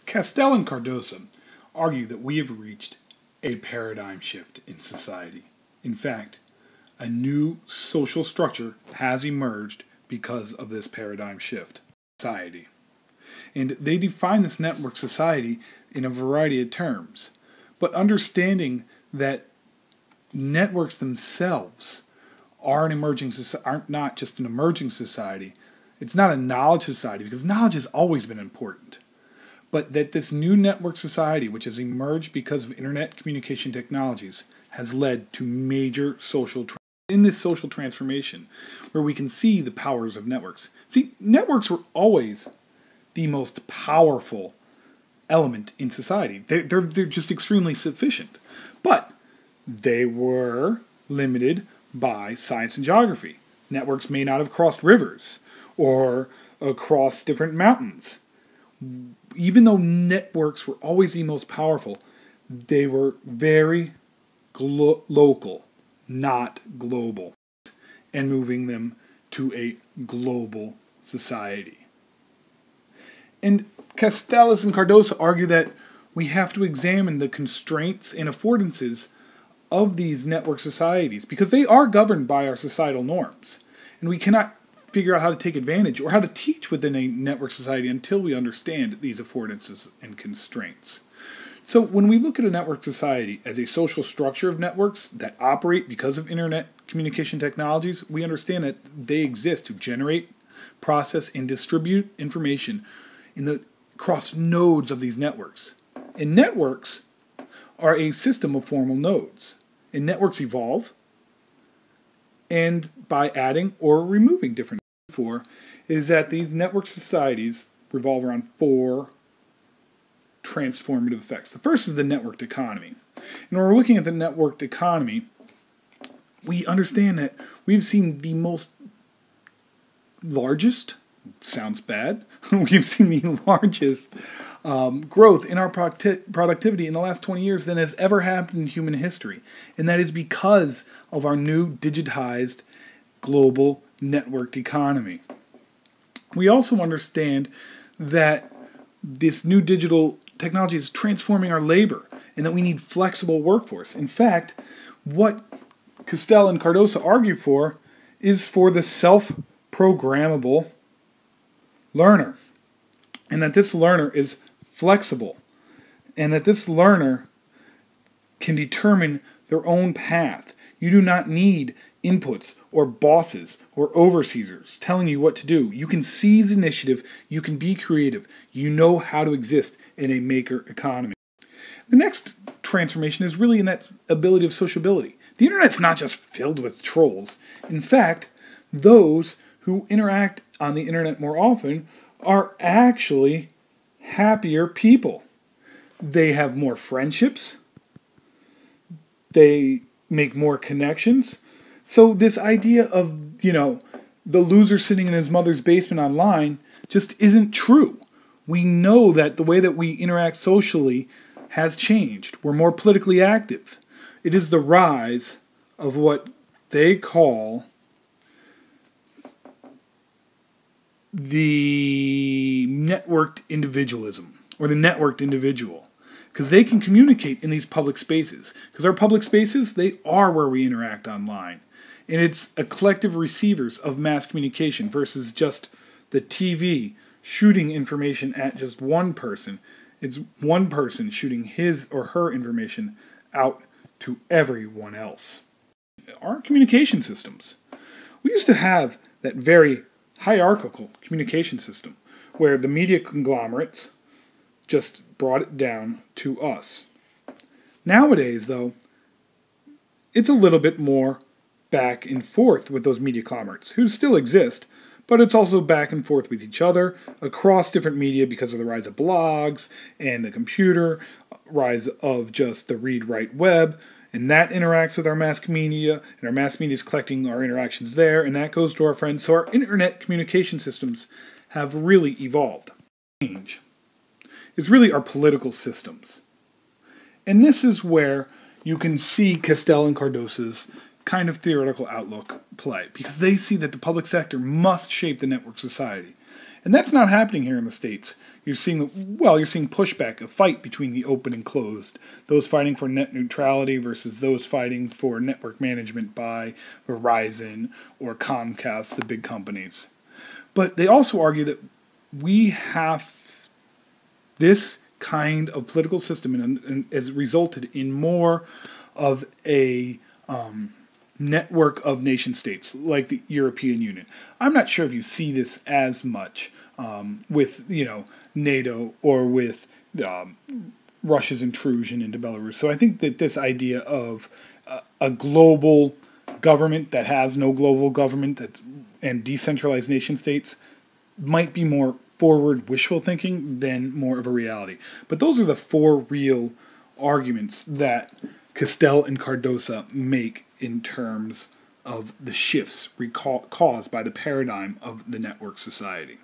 Castell and Cardosa argue that we have reached a paradigm shift in society. In fact, a new social structure has emerged because of this paradigm shift. Society. And they define this network society in a variety of terms. But understanding that networks themselves are aren't not just an emerging society. It's not a knowledge society, because knowledge has always been important. But that this new network society, which has emerged because of internet communication technologies, has led to major in this social transformation, where we can see the powers of networks. See, networks were always the most powerful element in society. They're just extremely sufficient. But they were limited by science and geography. Networks may not have crossed rivers or across different mountains. Even though networks were always the most powerful, they were very local, not global, and moving them to a global society. And Castellated and Cardosa argue that we have to examine the constraints and affordances of these network societies, because they are governed by our societal norms, and we cannot figure out how to take advantage or how to teach within a network society until we understand these affordances and constraints. So when we look at a network society as a social structure of networks that operate because of internet communication technologies, we understand that they exist to generate, process, and distribute information across nodes of these networks. And networks are a system of formal nodes. And networks evolve, and by adding or removing different is that these network societies revolve around four transformative effects. The first is the networked economy. And when we're looking at the networked economy, we understand that we've seen the largest, sounds bad, we've seen the largest growth in our productivity in the last 20 years than has ever happened in human history. And that is because of our new digitized global networked economy. We also understand that this new digital technology is transforming our labor and that we need flexible workforce. In fact, what Castell and Cardosa argue for is for the self-programmable learner, and that this learner is flexible, and that this learner can determine their own path. You do not need inputs or bosses or overseers telling you what to do. You can seize initiative, you can be creative, you know how to exist in a maker economy. The next transformation is really in that ability of sociability. The internet's not just filled with trolls. In fact, those who interact on the internet more often are actually happier people. They have more friendships. They make more connections. So this idea of, the loser sitting in his mother's basement online just isn't true. We know that the way that we interact socially has changed. We're more politically active. It is the rise of what they call the networked individualism, or the networked individual, because they can communicate in these public spaces. Because our public spaces, they are where we interact online. And it's a collective receivers of mass communication versus just the TV shooting information at just one person. It's one person shooting his or her information out to everyone else. Our communication systems. We used to have that very hierarchical communication system where the media conglomerates just brought it down to us. Nowadays, though, it's a little bit more back and forth with those media conglomerates, who still exist, but it's also back and forth with each other across different media because of the rise of blogs and the computer, rise of just the read-write web, and that interacts with our mass media, and our mass media is collecting our interactions there, and that goes to our friends. So our internet communication systems have really evolved. Change is really our political systems. And this is where you can see Castell and Cardosa's kind of theoretical outlook play, because they see that the public sector must shape the network society. And that's not happening here in the States. You're seeing pushback, a fight between the open and closed. Those fighting for net neutrality versus those fighting for network management by Verizon or Comcast, the big companies. But they also argue that we have this kind of political system and has resulted in more of a network of nation states like the European Union. I'm not sure if you see this as much with NATO or with Russia's intrusion into Belarus. So I think that this idea of a global government that has no global government and decentralized nation states might be more forward wishful thinking than more of a reality. But those are the four real arguments that Castell and Cardosa make in terms of the shifts caused by the paradigm of the network society.